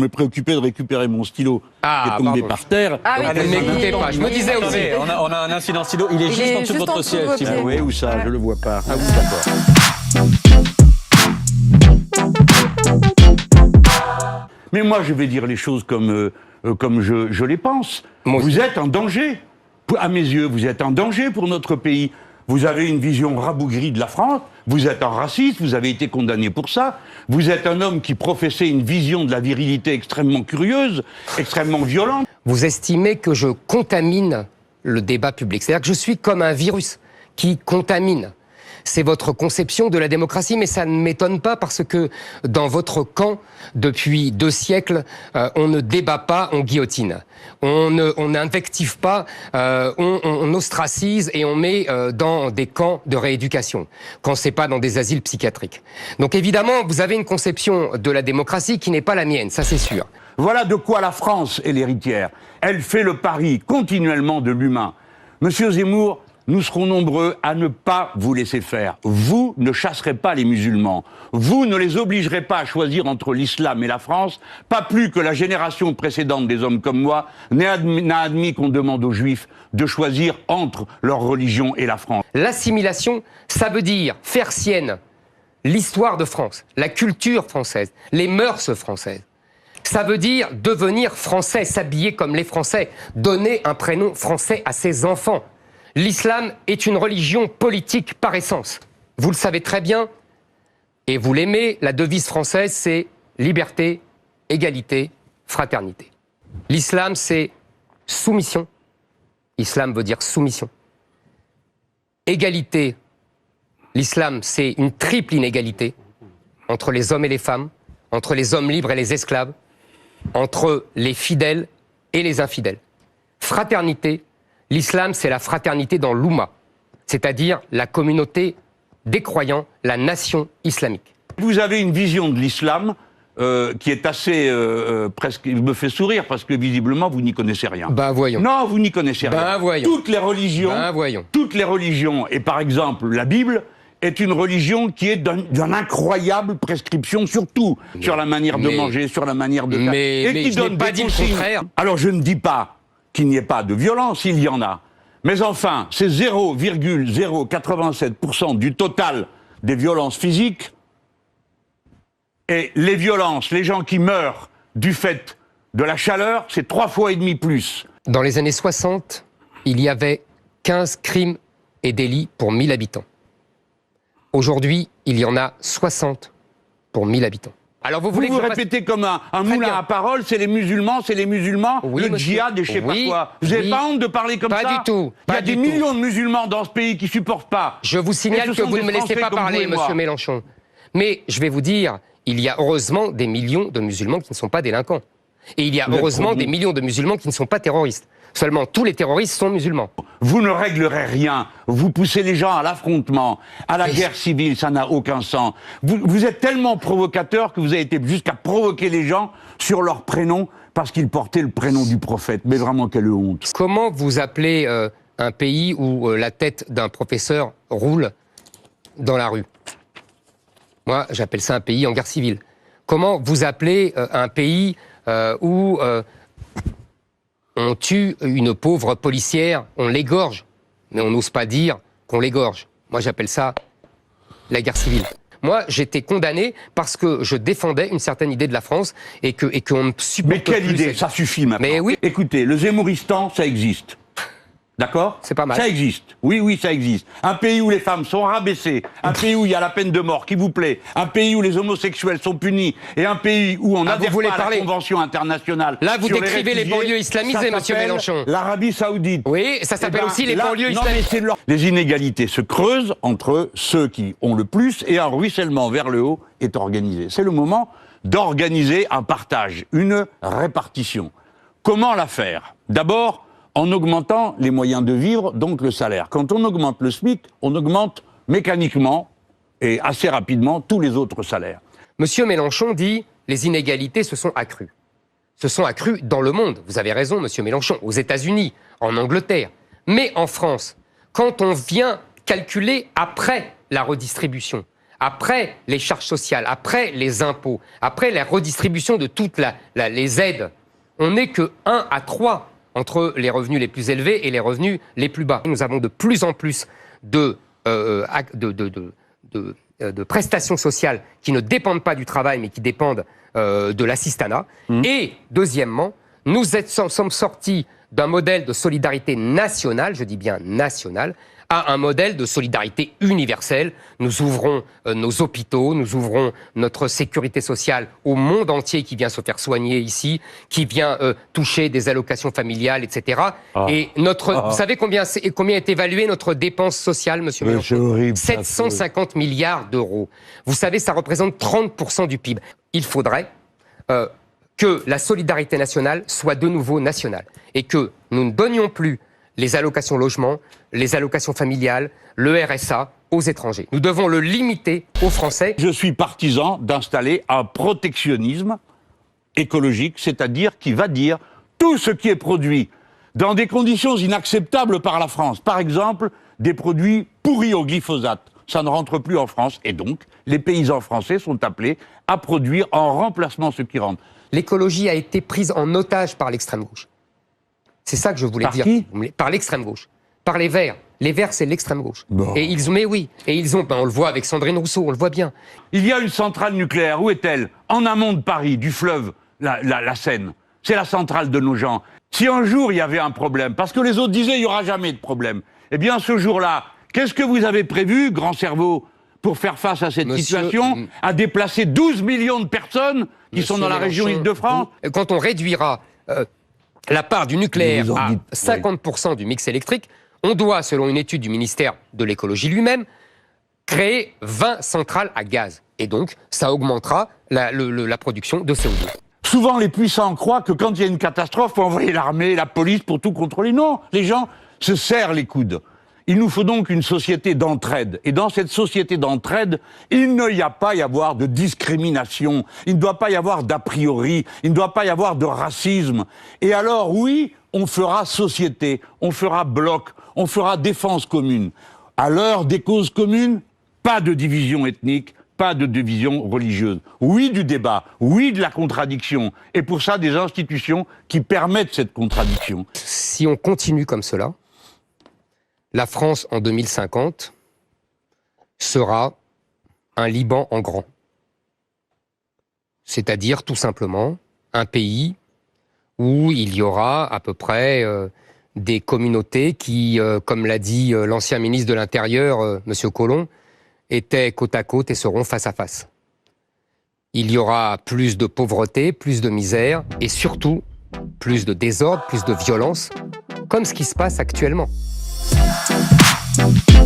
Je me préoccupais de récupérer mon stylo qui est tombé par terre. Ah oui, Ne m'écoutez pas, je me disais aussi. On a un incident stylo, il est juste en dessous de votre siège. Si vous Oui, où ça? Ouais. Je le vois pas. Ah oui, d'accord. Mais moi, je vais dire les choses comme je les pense. Moi aussi. Vous êtes en danger. À mes yeux, vous êtes en danger pour notre pays. Vous avez une vision rabougrie de la France. Vous êtes un raciste. Vous avez été condamné pour ça. Vous êtes un homme qui professait une vision de la virilité extrêmement curieuse, extrêmement violente. Vous estimez que je contamine le débat public. C'est-à-dire que je suis comme un virus qui contamine. C'est votre conception de la démocratie, mais ça ne m'étonne pas parce que dans votre camp, depuis 2 siècles, on ne débat pas, on guillotine. On n'invective pas, on ostracise et on met dans des camps de rééducation, quand c'est pas dans des asiles psychiatriques. Donc évidemment, vous avez une conception de la démocratie qui n'est pas la mienne, ça c'est sûr. Voilà de quoi la France est l'héritière. Elle fait le pari continuellement de l'humain. Monsieur Zemmour, nous serons nombreux à ne pas vous laisser faire. Vous ne chasserez pas les musulmans. Vous ne les obligerez pas à choisir entre l'islam et la France, pas plus que la génération précédente des hommes comme moi n'a admis qu'on demande aux juifs de choisir entre leur religion et la France. L'assimilation, ça veut dire faire sienne l'histoire de France, la culture française, les mœurs françaises. Ça veut dire devenir français, s'habiller comme les Français, donner un prénom français à ses enfants. L'islam est une religion politique par essence. Vous le savez très bien, et vous l'aimez, la devise française, c'est liberté, égalité, fraternité. L'islam, c'est soumission. Islam veut dire soumission. Égalité. L'islam, c'est une triple inégalité entre les hommes et les femmes, entre les hommes libres et les esclaves, entre les fidèles et les infidèles. Fraternité. L'islam, c'est la fraternité dans l'Oumma, c'est-à-dire la communauté des croyants, la nation islamique. Vous avez une vision de l'islam qui est assez presque, il me fait sourire parce que visiblement vous n'y connaissez rien. Ben voyons. Non, vous n'y connaissez rien. Ben voyons. Toutes les religions, et par exemple la Bible, est une religion qui est d'une incroyable prescription, surtout sur la manière de manger, sur la manière de faire. Mais qui je n'ai donne pas des dit le consignes. contraire. Alors je ne dis pas qu'il n'y ait pas de violence, il y en a. Mais enfin, c'est 0,087% du total des violences physiques. Et les violences, les gens qui meurent du fait de la chaleur, c'est 3,5 fois plus. Dans les années 60, il y avait 15 crimes et délits pour 1000 habitants. Aujourd'hui, il y en a 60 pour 1000 habitants. Alors vous voulez vous répétez comme un moulin bien. à parole, c'est les musulmans, Oui, le monsieur. djihad et je sais pas Oui, quoi. Vous n'avez oui. pas honte de parler comme Pas ça? du tout, Il y a pas des du tout. millions de musulmans dans ce pays qui supportent pas. Je vous signale Et ce que sont vous des ne me laissez Français pas comme parler, vous et moi. monsieur Mélenchon. Mais je vais vous dire, il y a heureusement des millions de musulmans qui ne sont pas délinquants. Et il y a Vous êtes heureusement trop des bon. millions de musulmans qui ne sont pas terroristes. Seulement, tous les terroristes sont musulmans. Vous ne réglerez rien. Vous poussez les gens à l'affrontement, à la guerre civile, ça n'a aucun sens. Vous êtes tellement provocateur que vous avez été jusqu'à provoquer les gens sur leur prénom parce qu'ils portaient le prénom du prophète. Mais vraiment, quelle honte. Comment vous appelez un pays où la tête d'un professeur roule dans la rue? Moi, j'appelle ça un pays en guerre civile. Comment vous appelez un pays où on tue une pauvre policière, on l'égorge, mais on n'ose pas dire qu'on l'égorge? Moi, j'appelle ça la guerre civile. Moi, j'étais condamné parce que je défendais une certaine idée de la France et qu'on ne supporte Mais quelle plus idée? cette- Ça suffit maintenant. Mais oui. Écoutez, le Zemmouristan, ça existe. D'accord? C'est pas mal. Ça existe. Oui, oui, ça existe. Un pays où les femmes sont rabaissées, un pays où il y a la peine de mort qui vous plaît, un pays où les homosexuels sont punis, et un pays où on n'adhère voulez pas à parler la Convention internationale. Là, vous sur décrivez les réfugiés, banlieues islamisées, ça monsieur s'appelle Mélenchon. L'Arabie Saoudite. Oui, ça s'appelle Eh ben, aussi les là, banlieues non, mais islamiques. c'est les inégalités se creusent entre ceux qui ont le plus et un ruissellement vers le haut est organisé. C'est le moment d'organiser un partage, une répartition. Comment la faire? D'abord, en augmentant les moyens de vivre, donc le salaire. Quand on augmente le SMIC, on augmente mécaniquement et assez rapidement tous les autres salaires. Monsieur Mélenchon dit les inégalités se sont accrues. Se sont accrues dans le monde. Vous avez raison, monsieur Mélenchon, aux États-Unis, en Angleterre. Mais en France, quand on vient calculer après la redistribution, après les charges sociales, après les impôts, après la redistribution de toutes les aides, on n'est que 1 à 3 entre les revenus les plus élevés et les revenus les plus bas. Nous avons de plus en plus de prestations sociales qui ne dépendent pas du travail, mais qui dépendent de l'assistanat. Et deuxièmement, nous sommes sortis d'un modèle de solidarité nationale, je dis bien nationale, à un modèle de solidarité universelle. Nous ouvrons nos hôpitaux, nous ouvrons notre sécurité sociale au monde entier qui vient se faire soigner ici, qui vient toucher des allocations familiales, etc. Et vous savez combien est évaluée notre dépense sociale, monsieur Mélenchon ? C'est horrible. 750 milliards d'euros. Vous savez, ça représente 30% du PIB. Il faudrait que la solidarité nationale soit de nouveau nationale et que nous ne donnions plus les allocations logement, les allocations familiales, le RSA aux étrangers. Nous devons le limiter aux Français. Je suis partisan d'installer un protectionnisme écologique, c'est-à-dire qui va dire tout ce qui est produit dans des conditions inacceptables par la France. Par exemple, des produits pourris au glyphosate. Ça ne rentre plus en France et donc les paysans français sont appelés à produire en remplacement ce qui rentre. L'écologie a été prise en otage par l'extrême gauche. C'est ça que je voulais dire. Par qui ? Par l'extrême gauche. Par les Verts. Les Verts, c'est l'extrême gauche. Bon. Et ils ont, on le voit avec Sandrine Rousseau, on le voit bien. Il y a une centrale nucléaire, où est-elle ? En amont de Paris, du fleuve, la Seine. C'est la centrale de nos gens. Si un jour il y avait un problème, parce que les autres disaient il n'y aura jamais de problème, eh bien ce jour-là, qu'est-ce que vous avez prévu, grand cerveau, pour faire face à cette situation, à déplacer 12 millions de personnes qui sont dans la région Île-de-France ? Quand on réduira la part du nucléaire à 50% du mix électrique, on doit, selon une étude du ministère de l'écologie lui-même, créer 20 centrales à gaz. Et donc, ça augmentera la production de CO2. Souvent, les puissants croient que quand il y a une catastrophe, il faut envoyer l'armée, la police pour tout contrôler. Non, les gens se serrent les coudes. Il nous faut donc une société d'entraide. Et dans cette société d'entraide, il ne y a pas y avoir de discrimination. Il ne doit pas y avoir d'a priori. Il ne doit pas y avoir de racisme. Et alors, oui, on fera société, on fera bloc, on fera défense commune. À l'heure des causes communes, pas de division ethnique, pas de division religieuse. Oui, du débat, oui, de la contradiction. Et pour ça, des institutions qui permettent cette contradiction. Si on continue comme cela, la France, en 2050, sera un Liban en grand. C'est-à-dire, tout simplement, un pays où il y aura à peu près des communautés qui, comme l'a dit l'ancien ministre de l'Intérieur, M. Collomb, étaient côte à côte et seront face à face. Il y aura plus de pauvreté, plus de misère et surtout plus de désordre, plus de violence, comme ce qui se passe actuellement.